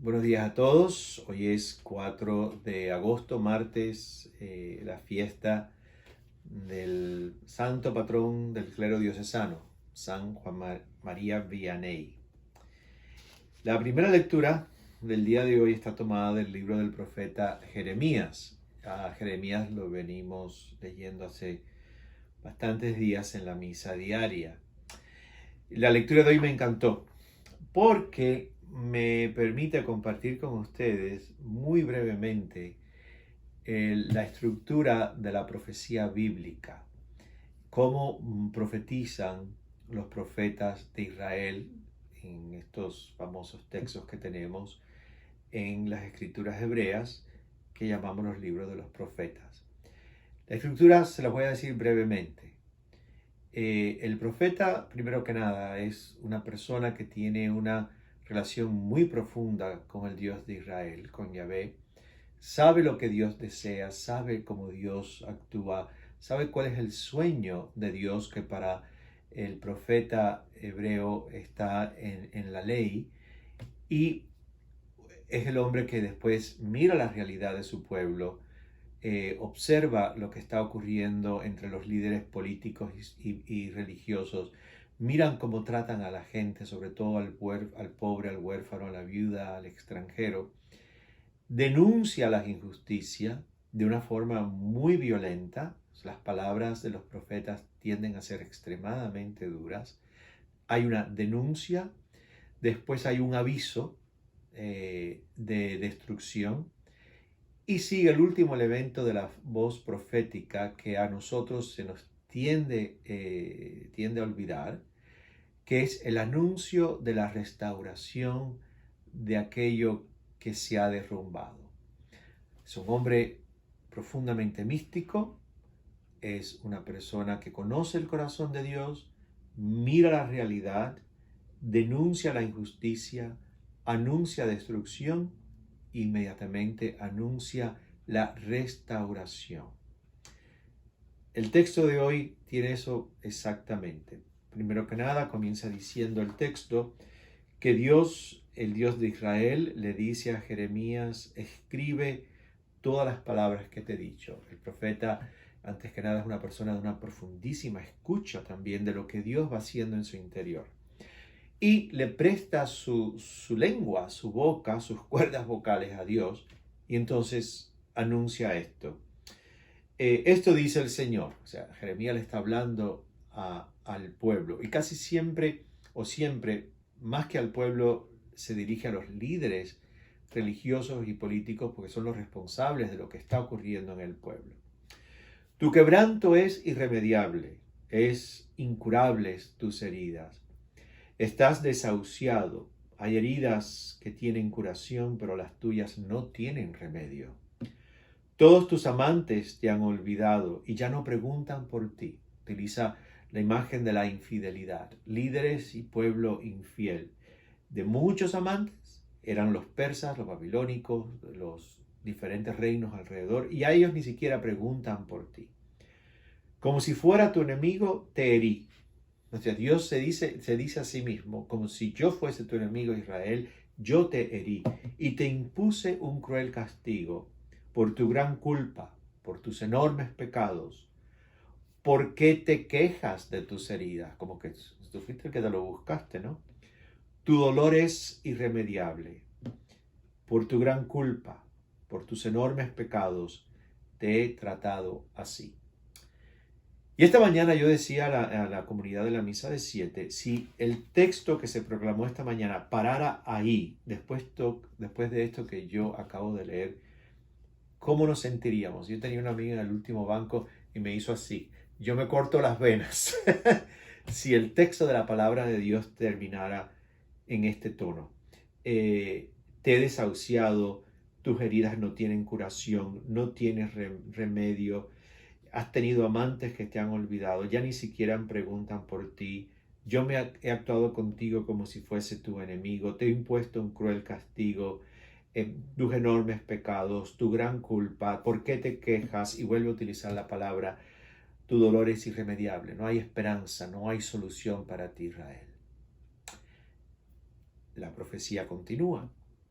Buenos días a todos. Hoy es 4 de agosto, martes, la fiesta del santo patrón del clero diocesano, San Juan María Vianney. La primera lectura del día de hoy está tomada del libro del profeta Jeremías. A Jeremías lo venimos leyendo hace bastantes días en la misa diaria. La lectura de hoy me encantó porque me permite compartir con ustedes muy brevemente la estructura de la profecía bíblica, cómo profetizan los profetas de Israel en estos famosos textos que tenemos en las escrituras hebreas que llamamos los libros de los profetas. La estructura se la voy a decir brevemente. El profeta, primero que nada, es una persona que tiene una relación muy profunda con el Dios de Israel, con Yahvé. Sabe lo que Dios desea, sabe cómo Dios actúa, sabe cuál es el sueño de Dios que para el profeta hebreo está en la ley, y es el hombre que después mira la realidad de su pueblo, observa lo que está ocurriendo entre los líderes políticos y religiosos, miran cómo tratan a la gente, sobre todo al pobre, al huérfano, a la viuda, al extranjero, denuncia la injusticia de una forma muy violenta. Las palabras de los profetas tienden a ser extremadamente duras. Hay una denuncia, después hay un aviso de destrucción, y sigue el último elemento de la voz profética que a nosotros se nos tiende a olvidar, que es el anuncio de la restauración de aquello que se ha derrumbado. Es un hombre profundamente místico, es una persona que conoce el corazón de Dios, mira la realidad, denuncia la injusticia, anuncia destrucción, inmediatamente anuncia la restauración. El texto de hoy tiene eso exactamente. Primero que nada, comienza diciendo el texto que Dios, el Dios de Israel, le dice a Jeremías: escribe todas las palabras que te he dicho. El profeta, antes que nada, es una persona de una profundísima escucha también de lo que Dios va haciendo en su interior. Y le presta su lengua, su boca, sus cuerdas vocales a Dios, y entonces anuncia esto. Esto dice el Señor. O sea, Jeremías le está hablando al pueblo, y casi siempre, o siempre, más que al pueblo, se dirige a los líderes religiosos y políticos, porque son los responsables de lo que está ocurriendo en el pueblo. Tu quebranto es irremediable, es incurables tus heridas. Estás desahuciado, hay heridas que tienen curación, pero las tuyas no tienen remedio. Todos tus amantes te han olvidado y ya no preguntan por ti. Utiliza la imagen de la infidelidad. Líderes y pueblo infiel. De muchos amantes eran los persas, los babilónicos, los diferentes reinos alrededor, y a ellos ni siquiera preguntan por ti. Como si fuera tu enemigo, te herí. O sea, Dios se dice a sí mismo: como si yo fuese tu enemigo Israel, yo te herí y te impuse un cruel castigo por tu gran culpa, por tus enormes pecados. ¿Por qué te quejas de tus heridas? Como que tú fuiste el que te lo buscaste, ¿no? Tu dolor es irremediable. Por tu gran culpa, por tus enormes pecados, te he tratado así. Y esta mañana yo decía a la comunidad de la misa de 7, si el texto que se proclamó esta mañana parara ahí, después de esto que yo acabo de leer, ¿cómo nos sentiríamos? Yo tenía una amiga en el último banco y me hizo así: yo me corto las venas si el texto de la palabra de Dios terminara en este tono. Te he desahuciado, tus heridas no tienen curación, no tienes remedio. Has tenido amantes que te han olvidado, ya ni siquiera preguntan por ti. Yo he actuado contigo como si fuese tu enemigo, te he impuesto un cruel castigo, tus enormes pecados, tu gran culpa, ¿por qué te quejas? Y vuelve a utilizar la palabra: tu dolor es irremediable, no hay esperanza, no hay solución para ti, Israel. La profecía continúa.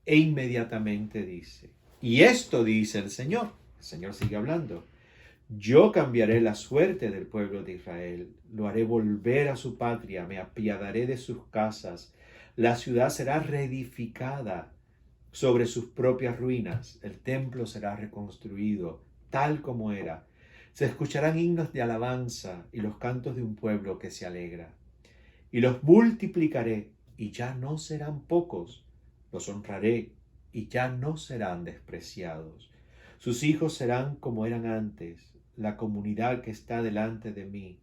E inmediatamente dice, y esto dice el Señor sigue hablando, yo cambiaré la suerte del pueblo de Israel, lo haré volver a su patria, me apiadaré de sus casas, la ciudad será reedificada sobre sus propias ruinas, el templo será reconstruido tal como era, se escucharán himnos de alabanza y los cantos de un pueblo que se alegra, y los multiplicaré y ya no serán pocos, los honraré y ya no serán despreciados. Sus hijos serán como eran antes, la comunidad que está delante de mí,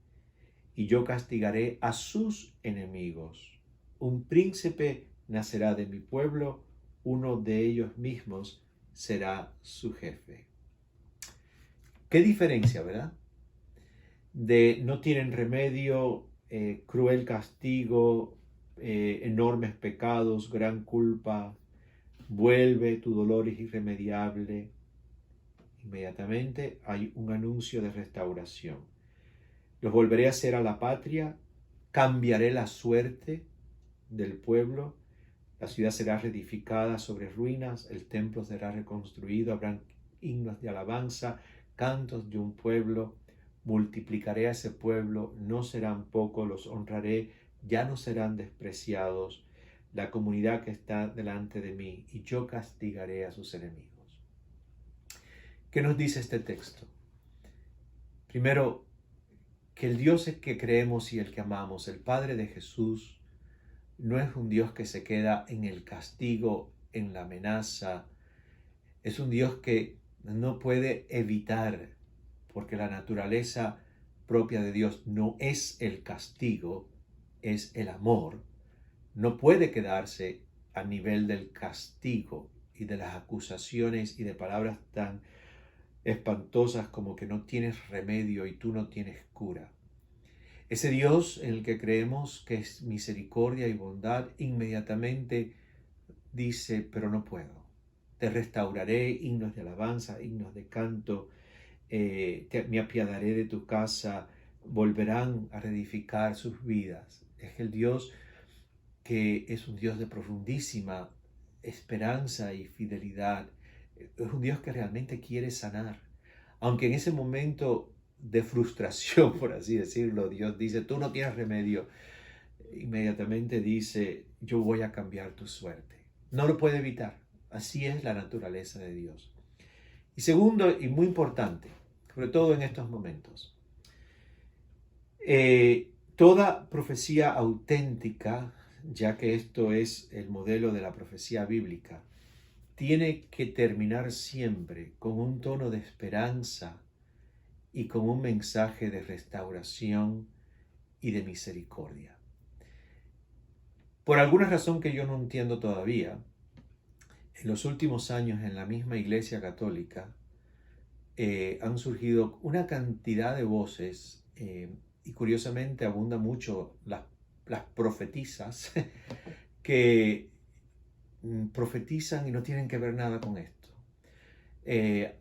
y yo castigaré a sus enemigos. Un príncipe nacerá de mi pueblo, uno de ellos mismos será su jefe. ¿Qué diferencia, verdad? De no tienen remedio, cruel castigo, enormes pecados, gran culpa, vuelve, tu dolor es irremediable. Inmediatamente hay un anuncio de restauración. Los volveré a hacer a la patria, cambiaré la suerte del pueblo, la ciudad será reedificada sobre ruinas, el templo será reconstruido, habrán himnos de alabanza, cantos de un pueblo, multiplicaré a ese pueblo, no serán pocos, los honraré, ya no serán despreciados, la comunidad que está delante de mí, y yo castigaré a sus enemigos. ¿Qué nos dice este texto? Primero, que el Dios que creemos y el que amamos, el Padre de Jesús, no es un Dios que se queda en el castigo, en la amenaza. Es un Dios que no puede evitar, porque la naturaleza propia de Dios no es el castigo, es el amor. No puede quedarse a nivel del castigo y de las acusaciones y de palabras tan espantosas como que no tienes remedio y tú no tienes cura. Ese Dios en el que creemos que es misericordia y bondad, inmediatamente dice, pero no puedo. Te restauraré, himnos de alabanza, himnos de canto, me apiadaré de tu casa, volverán a reedificar sus vidas. Es el Dios que es un Dios de profundísima esperanza y fidelidad. Es un Dios que realmente quiere sanar. Aunque en ese momento de frustración, por así decirlo, Dios dice, tú no tienes remedio, inmediatamente dice, yo voy a cambiar tu suerte. No lo puede evitar. Así es la naturaleza de Dios. Y segundo, y muy importante, sobre todo en estos momentos, toda profecía auténtica, ya que esto es el modelo de la profecía bíblica, tiene que terminar siempre con un tono de esperanza y con un mensaje de restauración y de misericordia. Por alguna razón que yo no entiendo todavía, en los últimos años en la misma Iglesia Católica han surgido una cantidad de voces y curiosamente abundan mucho las profetisas que profetizan y no tienen que ver nada con esto.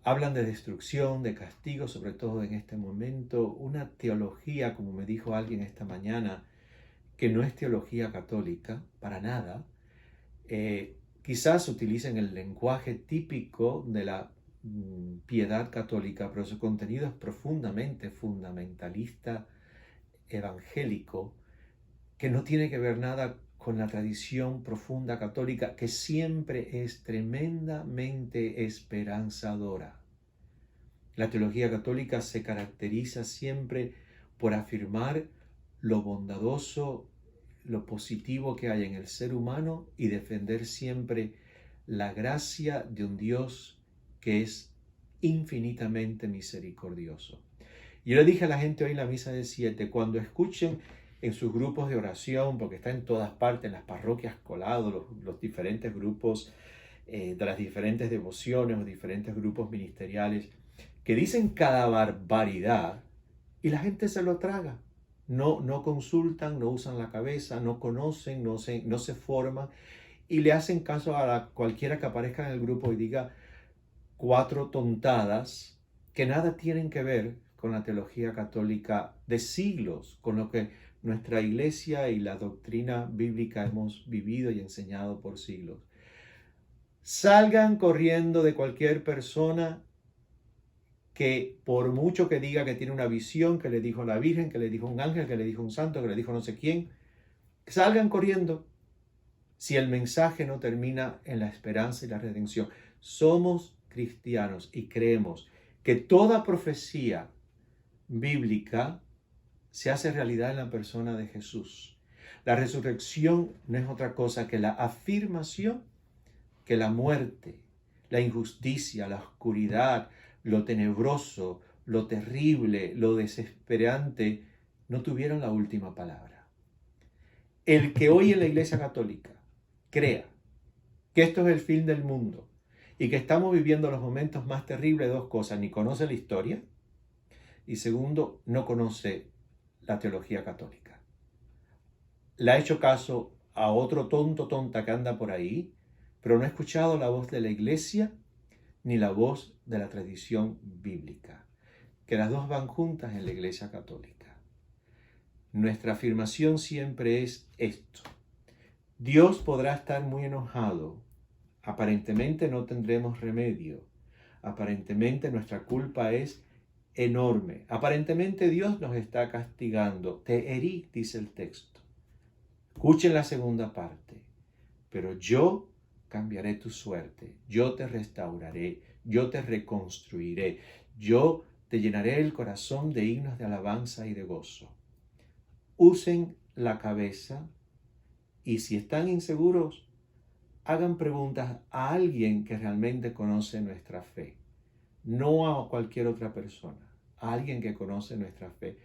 Hablan de destrucción, de castigo, sobre todo en este momento, una teología, como me dijo alguien esta mañana, que no es teología católica, para nada. Quizás utilicen el lenguaje típico de la piedad católica, pero su contenido es profundamente fundamentalista, evangélico, que no tiene que ver nada con la tradición profunda católica, que siempre es tremendamente esperanzadora. La teología católica se caracteriza siempre por afirmar lo bondadoso, lo positivo que hay en el ser humano y defender siempre la gracia de un Dios que es infinitamente misericordioso. Yo le dije a la gente hoy en la misa de 7, cuando escuchen en sus grupos de oración, porque está en todas partes, en las parroquias colado, los diferentes grupos de las diferentes devociones, los diferentes grupos ministeriales, que dicen cada barbaridad y la gente se lo traga. No consultan, no usan la cabeza, no conocen, no se forman y le hacen caso a cualquiera que aparezca en el grupo y diga 4 tontadas que nada tienen que ver con la teología católica de siglos, con lo que nuestra iglesia y la doctrina bíblica hemos vivido y enseñado por siglos. Salgan corriendo de cualquier persona que por mucho que diga que tiene una visión, que le dijo la Virgen, que le dijo un ángel, que le dijo un santo, que le dijo no sé quién, salgan corriendo si el mensaje no termina en la esperanza y la redención. Somos cristianos y creemos que toda profecía bíblica se hace realidad en la persona de Jesús. La resurrección no es otra cosa que la afirmación que la muerte, la injusticia, la oscuridad, lo tenebroso, lo terrible, lo desesperante, no tuvieron la última palabra. El que hoy en la Iglesia Católica crea que esto es el fin del mundo y que estamos viviendo los momentos más terribles, dos cosas: ni conoce la historia y segundo, no conoce la teología católica. Le ha hecho caso a otro tonta que anda por ahí, pero no ha escuchado la voz de la Iglesia ni la voz de la tradición bíblica, que las dos van juntas en la Iglesia Católica. Nuestra afirmación siempre es esto: Dios podrá estar muy enojado, aparentemente no tendremos remedio, aparentemente nuestra culpa es enorme, aparentemente Dios nos está castigando, te herí, dice el texto. Escuchen la segunda parte: pero yo cambiaré tu suerte, yo te restauraré, yo te reconstruiré, yo te llenaré el corazón de himnos de alabanza y de gozo. Usen la cabeza y si están inseguros, hagan preguntas a alguien que realmente conoce nuestra fe, no a cualquier otra persona, a alguien que conoce nuestra fe,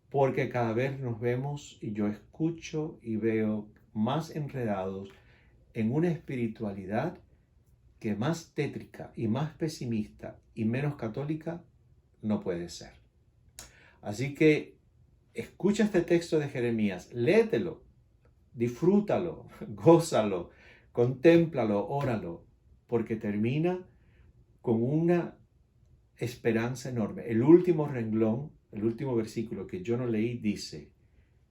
porque cada vez nos vemos y yo escucho y veo más enredados en una espiritualidad que más tétrica y más pesimista y menos católica no puede ser. Así que escucha este texto de Jeremías, léetelo, disfrútalo, gózalo, contémplalo, óralo, porque termina con una esperanza enorme. El último renglón, el último versículo que yo no leí dice: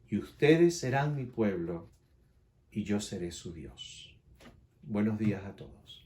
y ustedes serán mi pueblo y yo seré su Dios. Buenos días a todos.